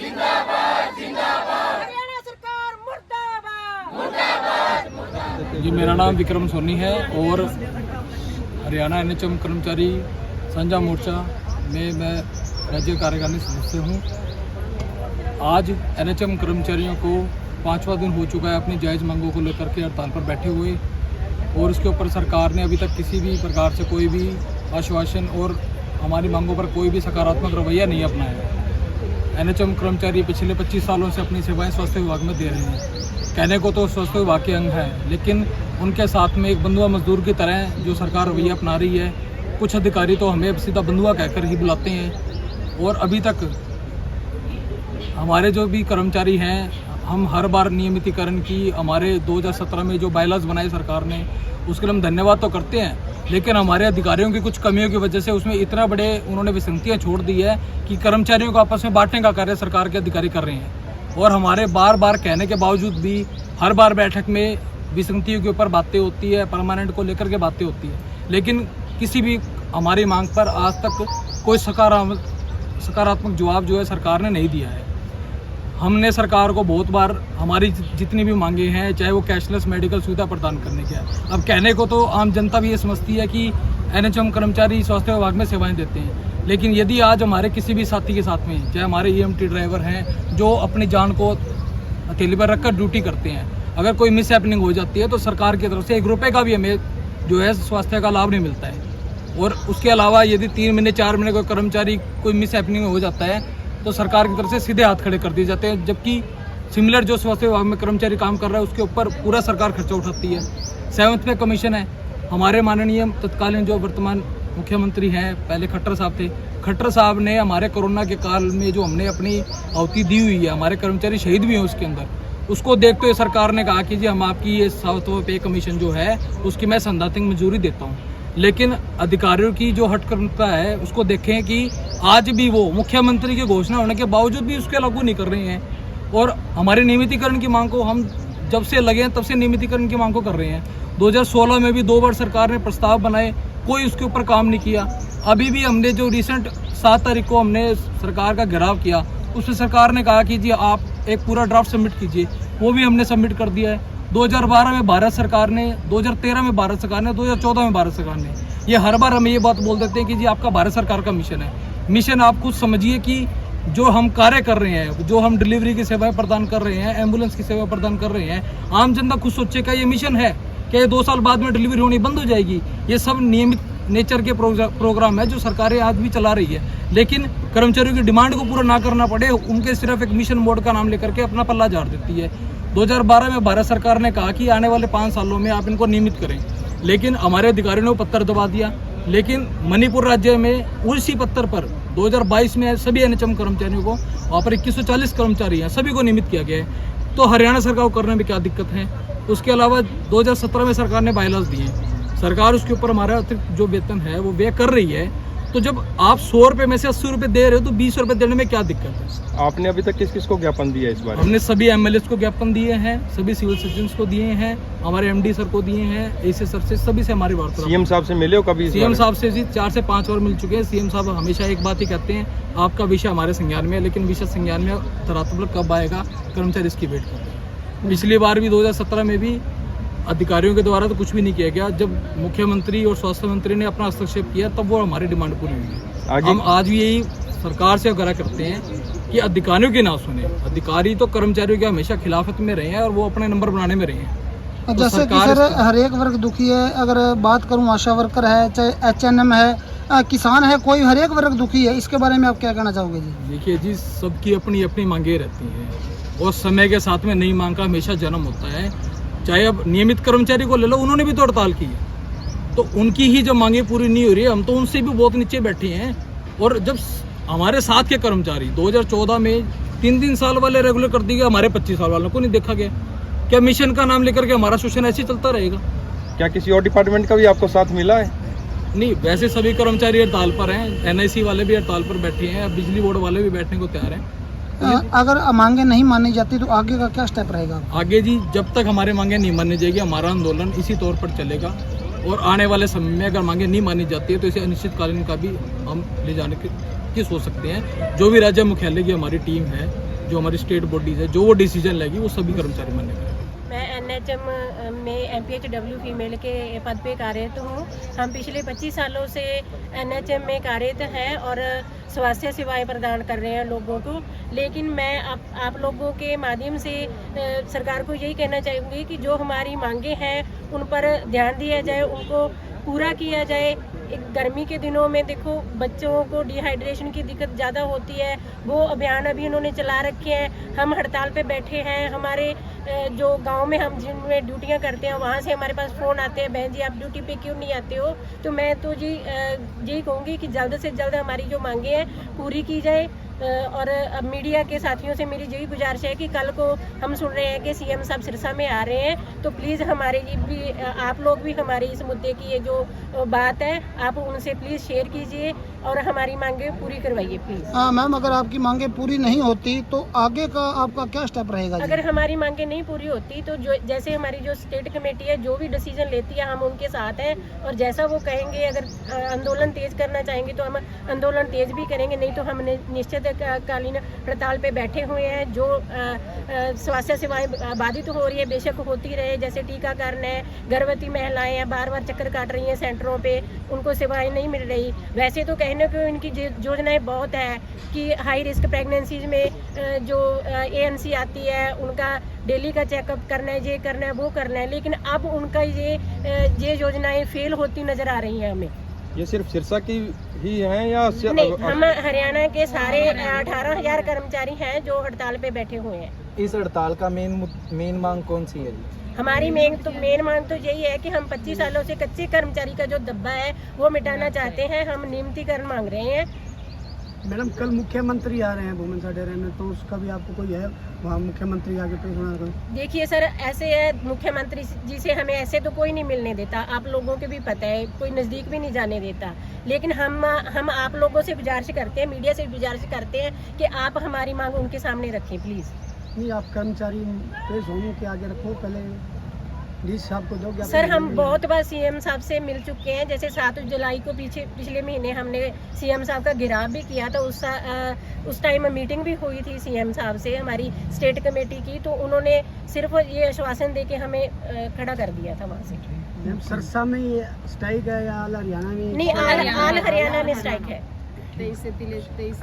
हरियाणा सरकार मुर्दाबाद। जी, मेरा नाम विक्रम सोनी है और हरियाणा एनएचएम कर्मचारी साझा मोर्चा में मैं राज्य कार्यकारिणी सदस्य हूँ। आज एनएचएम कर्मचारियों को 5वां दिन हो चुका है अपनी जायज़ मांगों को लेकर के हड़ताल पर बैठे हुए, और इसके ऊपर सरकार ने अभी तक किसी भी प्रकार से कोई भी आश्वासन और हमारी मांगों पर कोई भी सकारात्मक रवैया नहीं अपनाया। एनएचएम कर्मचारी पिछले 25 सालों से अपनी सेवाएं स्वास्थ्य विभाग में दे रहे हैं। कहने को तो स्वास्थ्य विभाग के अंग हैं, लेकिन उनके साथ में एक बंधुआ मजदूर की तरह जो सरकार रवैया अपना रही है। कुछ अधिकारी तो हमें सीधा बंधुआ कहकर ही बुलाते हैं, और अभी तक हमारे जो भी कर्मचारी हैं, हम हर बार नियमितीकरण की हमारे 2017 में जो बायलॉज बनाए सरकार ने, उसके लिए हम धन्यवाद तो करते हैं, लेकिन हमारे अधिकारियों की कुछ कमियों की वजह से उसमें इतना बड़े उन्होंने विसंगतियाँ छोड़ दी है कि कर्मचारियों को आपस में बांटने का कार्य सरकार के अधिकारी कर रहे हैं। और हमारे बार बार कहने के बावजूद भी हर बार बैठक में विसंगतियों के ऊपर बातें होती है, परमानेंट को लेकर के बातें होती है, लेकिन किसी भी हमारी मांग पर आज तक कोई सकारात्मक जवाब जो है सरकार ने नहीं दिया है। हमने सरकार को बहुत बार हमारी जितनी भी मांगे हैं, चाहे वो कैशलेस मेडिकल सुविधा प्रदान करने की है। अब कहने को तो आम जनता भी ये समझती है कि एनएचएम कर्मचारी स्वास्थ्य विभाग में सेवाएं देते हैं, लेकिन यदि आज हमारे किसी भी साथी के साथ में, चाहे हमारे ईएमटी ड्राइवर हैं जो अपनी जान को हथेली पर रखकर ड्यूटी करते हैं, अगर कोई मिस हैपनिंग हो जाती है तो सरकार की तरफ से 1 रुपये का भी हमें जो है स्वास्थ्य का लाभ नहीं मिलता है। और उसके अलावा यदि 3 महीने 4 महीने कोई कर्मचारी कोई मिस हैपनिंग हो जाता है तो सरकार की तरफ से सीधे हाथ खड़े कर दिए जाते हैं, जबकि सिमिलर जो स्वास्थ्य विभाग में कर्मचारी काम कर रहा है उसके ऊपर पूरा सरकार खर्चा उठाती है। 7th पे कमीशन है। हमारे माननीय तत्कालीन जो वर्तमान मुख्यमंत्री हैं, पहले खट्टर साहब थे, खट्टर साहब ने हमारे कोरोना के काल में जो हमने अपनी आहुति दी हुई है, हमारे कर्मचारी शहीद भी हैं उसके अंदर, उसको देखते हुए सरकार ने कहा कि जी हम आपकी ये 7वां पे कमीशन जो है उसकी मैं सैद्धांतिक मंजूरी देता हूँ। लेकिन अधिकारियों की जो हटकर्मता है उसको देखें कि आज भी वो मुख्यमंत्री की घोषणा होने के बावजूद भी उसके लागू नहीं कर रहे हैं, और हमारे नियमितीकरण की मांग को हम जब से लगे हैं तब से नियमितीकरण की मांग को कर रहे हैं। 2016 में भी 2 बार सरकार ने प्रस्ताव बनाए, कोई उसके ऊपर काम नहीं किया। अभी भी हमने जो रिसेंट 7 तारीख को हमने सरकार का घेराव किया, उसमें सरकार ने कहा कि जी आप एक पूरा ड्राफ्ट सबमिट कीजिए, वो भी हमने सबमिट कर दिया है। 2012 में भारत सरकार ने, 2013 में भारत सरकार ने, 2014 में भारत सरकार ने, ये हर बार हमें ये बात बोल देते हैं कि जी आपका भारत सरकार का मिशन है। मिशन आप खुद समझिए कि जो हम कार्य कर रहे हैं, जो हम डिलीवरी की सेवाएं प्रदान कर रहे हैं, एम्बुलेंस की सेवा प्रदान कर रहे हैं, आम जनता खुद सोचे क्या ये मिशन है, क्या ये 2 साल बाद में डिलीवरी होनी बंद हो जाएगी? ये सब नियमित नेचर के प्रोग्राम है जो सरकारें आज भी चला रही है, लेकिन कर्मचारियों की डिमांड को पूरा ना करना पड़े, उनके सिर्फ एक मिशन मोड का नाम लेकर के अपना पल्ला झाड़ देती है। 2012 में भारत सरकार ने कहा कि आने वाले 5 सालों में आप इनको नियमित करें, लेकिन हमारे अधिकारियों ने वो पत्थर दबा दिया। लेकिन मणिपुर राज्य में उसी पत्थर पर 2022 में सभी एनएचएम कर्मचारियों को, वहाँ पर 2140 कर्मचारी हैं, सभी को नियमित किया गया है। तो हरियाणा सरकार को करने में क्या दिक्कत है? उसके अलावा 2017 में सरकार ने बायलॉज दिए, सरकार उसके ऊपर हमारा जो वेतन है वो व्यय कर रही है। तो जब आप 100 रुपये में से 80 रुपये दे रहे हो तो 20 रुपये देने में क्या दिक्कत है? आपने अभी तक किस किस को ज्ञापन दिया इस बारे में? हमने सभी एमएलएस को ज्ञापन दिए हैं, सभी सिविल सर्जन को दिए हैं, हमारे एमडी सर को दिए हैं, एसी सर से, सभी से हमारी वार्ता। सीएम साहब से मिले हो कभी? सीएम साहब से 4 से 5 बार मिल चुके हैं। सीएम साहब हमेशा एक बात ही कहते हैं, आपका विषय हमारे संज्ञान में है, लेकिन विषय संज्ञान में धरातल कब आएगा, कर्मचारी इसकी वेट करते हैं। पिछली बार भी 2017 में भी अधिकारियों के द्वारा तो कुछ भी नहीं किया गया। जब मुख्यमंत्री और स्वास्थ्य मंत्री ने अपना हस्तक्षेप किया तब वो हमारी डिमांड पूरी हुई है। हम आज भी यही सरकार से आग्रह करते हैं कि अधिकारियों की ना सुने। अधिकारी तो कर्मचारियों के हमेशा खिलाफत में रहे हैं और वो अपने नंबर बनाने में रहे हैं। तो जैसे कि सर हर एक वर्ग दुखी है, अगर बात करूं आशा वर्कर है, चाहे एचएनएम है, किसान है, कोई हर एक वर्ग दुखी है, इसके बारे में आप क्या कहना चाहोगे जी? देखिए जी, सबकी अपनी अपनी मांगे रहती हैं और समय के साथ में नई मांग का हमेशा जन्म होता है। चाहे अब नियमित कर्मचारी को ले लो, उन्होंने भी तो हड़ताल की है, तो उनकी ही जब मांगे पूरी नहीं हो रही है, हम तो उनसे भी बहुत नीचे बैठे हैं। और जब हमारे साथ के कर्मचारी 2014 में 3 साल वाले रेगुलर कर दिए, हमारे 25 साल वालों को नहीं देखा गया। क्या मिशन का नाम लेकर के हमारा शोषण ऐसे ही चलता रहेगा? क्या किसी और डिपार्टमेंट का भी आपको साथ मिला है? नहीं, वैसे सभी कर्मचारी हड़ताल पर हैं, एनआईसी वाले भी हड़ताल पर बैठे हैं, बिजली बोर्ड वाले भी बैठने को तैयार हैं। अगर मांगे नहीं मानी जाती तो आगे का क्या स्टेप रहेगा? आगे जी, जब तक हमारे मांगे नहीं मानी जाएगी, हमारा आंदोलन इसी तौर पर चलेगा। और आने वाले समय में अगर मांगे नहीं मानी जाती है तो इसे अनिश्चितकालीन का भी हम ले जाने की सोच सकते हैं। जो भी राज्य मुख्यालय की हमारी टीम है जो हमारी स्टेट बॉडीज है, जो वो डिसीजन लेगी वो सभी कर्मचारी मान्य करेंगे। मैं NHM में MPHW फीमेल के पद पे कार्यरत हूँ। हम पिछले 25 सालों से NHM में कार्यरत हैं और स्वास्थ्य सेवाएं प्रदान कर रहे हैं लोगों को। लेकिन मैं आप लोगों के माध्यम से सरकार को यही कहना चाहूँगी कि जो हमारी मांगे हैं उन पर ध्यान दिया जाए, उनको पूरा किया जाए। एक गर्मी के दिनों में देखो बच्चों को डिहाइड्रेशन की दिक्कत ज़्यादा होती है, वो अभियान अभी उन्होंने चला रखे हैं। हम हड़ताल पे बैठे हैं। हमारे जो गांव में हम जिनमें ड्यूटियां करते हैं वहाँ से हमारे पास फ़ोन आते हैं, बहन जी आप ड्यूटी पे क्यों नहीं आते हो। तो मैं तो जी यही कहूँगी कि जल्द से जल्द हमारी जो मांगे हैं पूरी की जाए। और अब मीडिया के साथियों से मेरी यही गुजारिश है कि कल को हम सुन रहे हैं कि CM साहब सिरसा में आ रहे हैं, तो प्लीज़ हमारे भी आप लोग भी हमारी इस मुद्दे की ये जो बात है आप उनसे प्लीज़ शेयर कीजिए और हमारी मांगे पूरी करवाइए प्लीज़। मैम अगर आपकी मांगे पूरी नहीं होती तो आगे का आपका क्या स्टेप रहेगा? अगर हमारी मांगे नहीं पूरी होती तो जो जैसे हमारी जो स्टेट कमेटी है जो भी डिसीजन लेती है हम उनके साथ हैं, और जैसा वो कहेंगे अगर आंदोलन तेज करना चाहेंगे तो हम आंदोलन तेज भी करेंगे, नहीं तो हम निश्चित कालीन हड़ताल पे बैठे हुए हैं। जो स्वास्थ्य सेवाएं बाधित हो रही है बेशक होती रहे, जैसे टीकाकरण है, गर्भवती महिलाएं हैं बार बार चक्कर काट रही हैं सेंटरों पे, उनको सेवाएं नहीं मिल रही। वैसे तो कहने को इनकी योजनाएं बहुत है कि हाई रिस्क प्रेगनेंसीज में जो ANC आती है उनका डेली का चेकअप करना है, ये करना है, वो करना है, लेकिन अब उनका ये योजनाएं फेल होती नजर आ रही हैं हमें। ये सिर्फ सिरसा की ही हैं या नहीं, हम हरियाणा के सारे 18,000 कर्मचारी हैं जो हड़ताल पे बैठे हुए हैं। इस हड़ताल का मेन मांग कौन सी है जी? हमारी मेन मांग तो यही है कि हम 25 सालों से कच्चे कर्मचारी का जो दब्बा है वो मिटाना चाहते हैं। हम नियमितीकरण मांग रहे हैं। मैडम कल मुख्यमंत्री आ रहे हैं भूमन डेरे में, तो उसका भी आपको कोई है वहाँ मुख्यमंत्री आगे पेश होना है? देखिए सर, ऐसे है मुख्यमंत्री जी से हमें ऐसे तो कोई नहीं मिलने देता, आप लोगों को भी पता है, कोई नज़दीक भी नहीं जाने देता। लेकिन हम आप लोगों से गुजारिश करते हैं, मीडिया से गुजारिश करते हैं कि आप हमारी मांग उनके सामने रखें प्लीज़। नहीं, आप कर्मचारी पेश होने के आगे रखो, पहले डीसी साहब को दो। सर हम बहुत बार CM साहब से मिल चुके हैं, जैसे 7 जुलाई को पिछले महीने हमने CM साहब का घेराव भी किया था। उस टाइम मीटिंग भी हुई थी CM साहब से हमारी स्टेट कमेटी की, तो उन्होंने सिर्फ ये आश्वासन दे के हमें खड़ा कर दिया था वहाँ से। सिरसा में ये स्ट्राइक है या ऑल हरियाणा में? नहीं, ऑल हरियाणा में स्ट्राइक है। 23 से 23